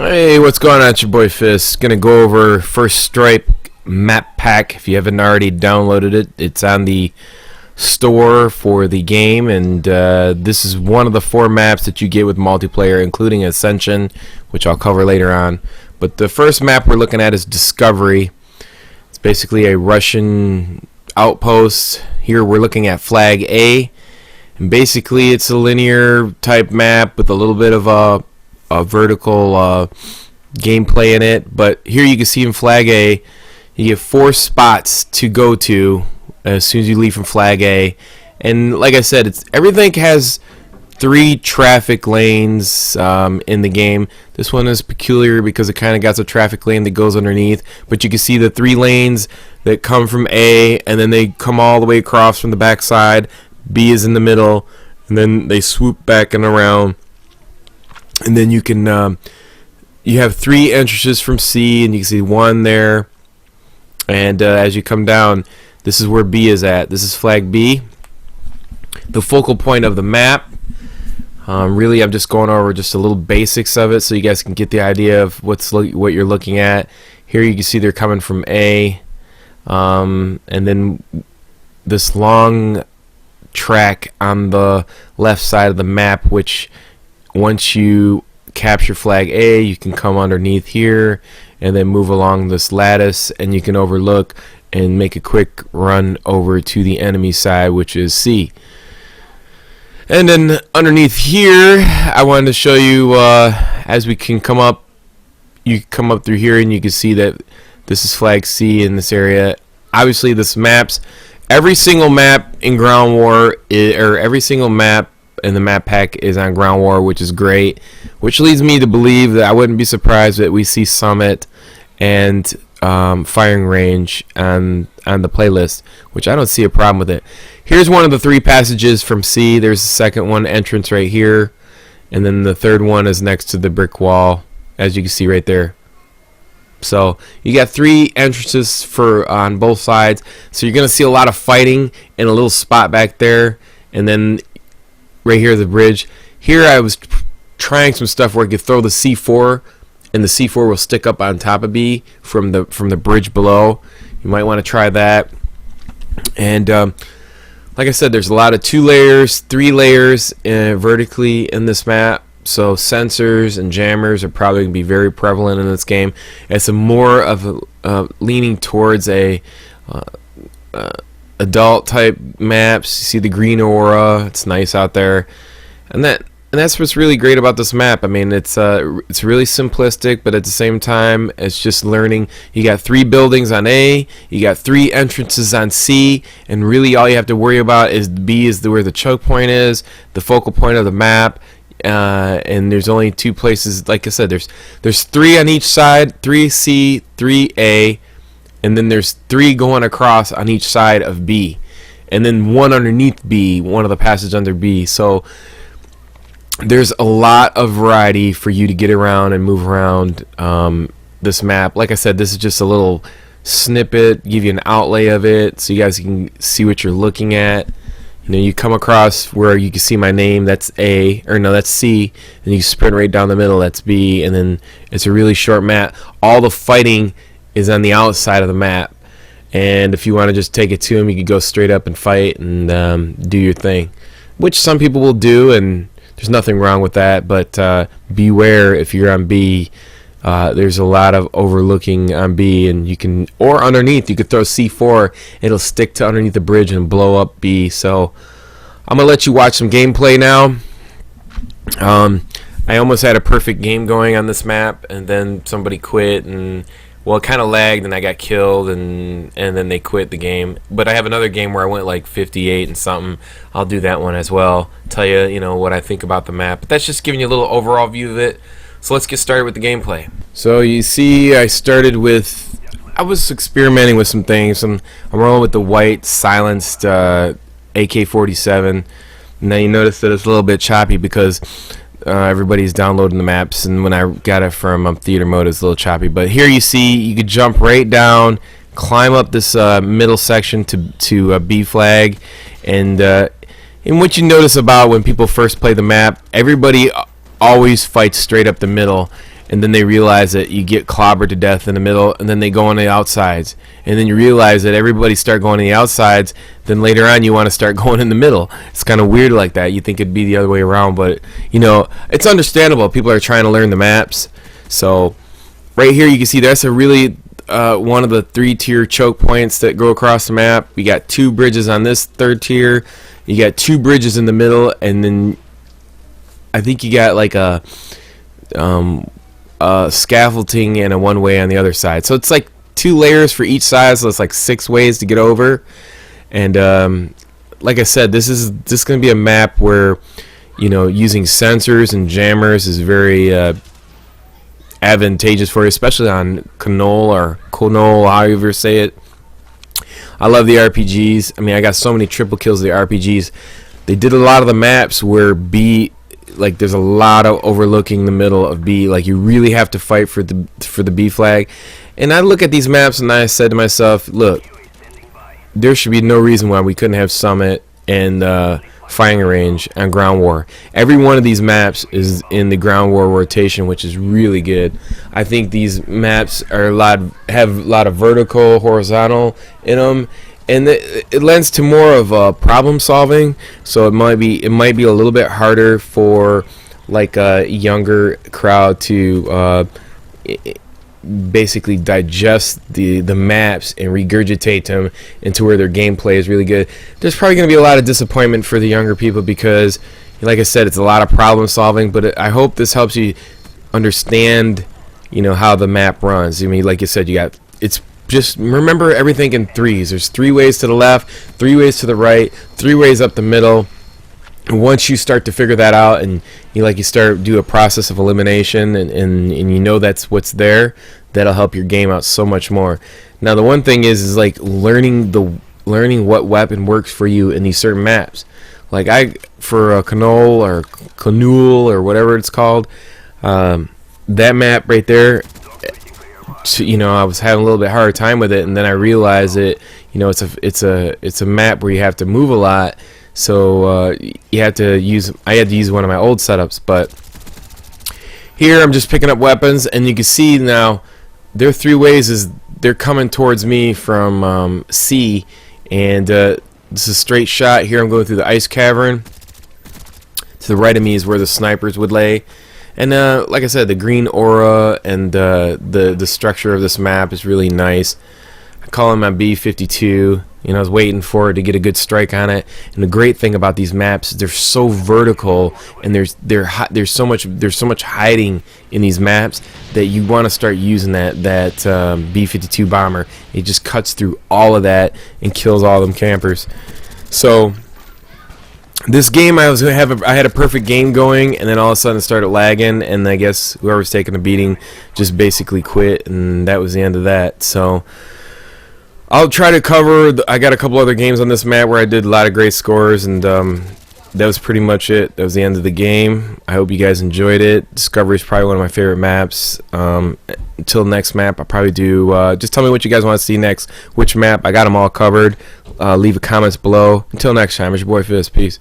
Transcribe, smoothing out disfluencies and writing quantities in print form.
Hey, what's going on? It's your boy Fist. Gonna go over First Stripe map pack. If you haven't already downloaded it, it's on the store for the game, and this is one of the 4 maps that you get with multiplayer, including Ascension, which I'll cover later on. But the first map we're looking at is Discovery. It's basically a Russian outpost. Here we're looking at Flag A, and basically it's a linear type map with a little bit of a vertical gameplay in it. But here you can see in Flag A, you get 4 spots to go to as soon as you leave from Flag A. And like I said, everything has 3 traffic lanes in the game. This one is peculiar because it kind of got a traffic lane that goes underneath, but you can see the 3 lanes that come from A, and then they come all the way across from the back side. B is in the middle, and then they swoop back and around. And then you can you have 3 entrances from C, and you can see 1 there. And as you come down, this is where B is at. This is Flag B, the focal point of the map. Really, I'm just going over just a little basics of it so you guys can get the idea of what you're looking at. Here you can see they're coming from A, and then this long track on the left side of the map, which once you capture Flag A, you can come underneath here and then move along this lattice, and you can overlook and make a quick run over to the enemy side, which is C. And then underneath here, I wanted to show you as we can come up, you come up through here and you can see that this is Flag C in this area. Obviously this maps, every single map in Ground War or every single map in the map pack is on Ground War, which is great, which leads me to believe that I wouldn't be surprised that we see Summit and Firing Range on the playlist, which I don't see a problem with it. Here's one of the 3 passages from C. There's the second one, entrance right here, and then the third one is next to the brick wall, as you can see right there. So you got 3 entrances for on both sides, so you're gonna see a lot of fighting in a little spot back there. And then right here, the bridge. Here I was trying some stuff where I could throw the C4, and the C4 will stick up on top of B from the bridge below. You might want to try that. And like I said, there's a lot of 2 layers, 3 layers vertically in this map. So sensors and jammers are probably going to be very prevalent in this game. It's a more of a leaning towards a adult type maps. You see the green aura, it's nice out there, and that's what's really great about this map. I mean, it's really simplistic, but at the same time it's just learning. You got 3 buildings on A, you got 3 entrances on C, and really all you have to worry about is B is where the choke point is, the focal point of the map. And there's only 2 places. Like I said, there's 3 on each side, 3C, 3A, and then there's 3 going across on each side of B, and then 1 underneath B, one of the passages under B. So there's a lot of variety for you to get around and move around this map. Like I said, this is just a little snippet, give you an outlay of it so you guys can see what you're looking at. You know, you come across where you can see my name, that's A, or no, that's C, and you sprint right down the middle, that's B, and then it's a really short map. All the fighting is on the outside of the map, and if you want to just take it to him, you can go straight up and fight and do your thing, which some people will do, and there's nothing wrong with that. But beware if you're on B. There's a lot of overlooking on B, and you can, or underneath, you could throw C4, it'll stick to underneath the bridge and blow up B. So I'm gonna let you watch some gameplay now. I almost had a perfect game going on this map, and then somebody quit, and well, it kind of lagged, and I got killed, and then they quit the game. But I have another game where I went like 58 and something. I'll do that one as well, tell you, you know, what I think about the map. But that's just giving you a little overall view of it. So let's get started with the gameplay. So you see, I was experimenting with some things. I'm rolling with the white silenced AK-47. Now you notice that it's a little bit choppy because everybody's downloading the maps, and when I got it from theater mode, it's a little choppy. But here you see, you could jump right down, climb up this middle section to B flag, and what you notice about when people first play the map, everybody always fights straight up the middle, and then they realize that you get clobbered to death in the middle, and then they go on the outsides, and then you realize that everybody start going to the outsides, then later on you want to start going in the middle. It's kind of weird like that. You think it'd be the other way around, but you know, it's understandable. People are trying to learn the maps. So right here you can see that's a really one of the 3-tier choke points that go across the map. You got 2 bridges on this 3rd tier, you got 2 bridges in the middle, and then I think you got like a scaffolding and a one-way on the other side. So it's like 2 layers for each side, so it's like 6 ways to get over. And like I said, this is going to be a map where, you know, using sensors and jammers is very advantageous for you, especially on Knoll or Knoll, however you say it. I love the RPGs. I mean, I got so many triple kills of the RPGs. They did a lot of the maps where B, like there's a lot of overlooking the middle of B. Like you really have to fight for the B flag. And I look at these maps and I said to myself, look, there should be no reason why we couldn't have Summit and firing range on ground war. Every one of these maps is in the ground war rotation, which is really good. I think these maps are have a lot of vertical, horizontal in them, and it lends to more of problem solving. So it might be a little bit harder for like a younger crowd to basically digest the maps and regurgitate them into where their gameplay is really good. There's probably going to be a lot of disappointment for the younger people because, like I said, it's a lot of problem solving, but I hope this helps you understand, you know, how the map runs. I mean, like you said, it's just remember everything in 3s. There's 3 ways to the left, 3 ways to the right, 3 ways up the middle. And once you start to figure that out, and you start do a process of elimination, and you know that's what's there, that'll help your game out so much more. Now the one thing is like learning what weapon works for you in these certain maps. Like for Knoll or whatever it's called, that map right there, you know, I was having a little bit harder time with it, and then I realized that, you know, it's a map where you have to move a lot. So I had to use one of my old setups, but here I'm just picking up weapons, and you can see now their 3 ways is they're coming towards me from C, and this is a straight shot. Here I'm going through the ice cavern. To the right of me is where the snipers would lay, and like I said, the green aura and the structure of this map is really nice. I call it my B-52. You know, I was waiting for it to get a good strike on it. And the great thing about these maps, they're so vertical, and there's so much hiding in these maps that you want to start using that B-52 bomber. It just cuts through all of that and kills all them campers. So this game, I had a perfect game going, and then all of a sudden it started lagging, and I guess whoever's taking the beating just basically quit, and that was the end of that. So I'll try to cover. I got a couple other games on this map where I did a lot of great scores, and that was pretty much it. That was the end of the game. I hope you guys enjoyed it. Discovery is probably one of my favorite maps. Until next map, I'll probably do. Just tell me what you guys want to see next. Which map? I got them all covered. Leave a comments below. Until next time, it's your boy Fizz. Peace.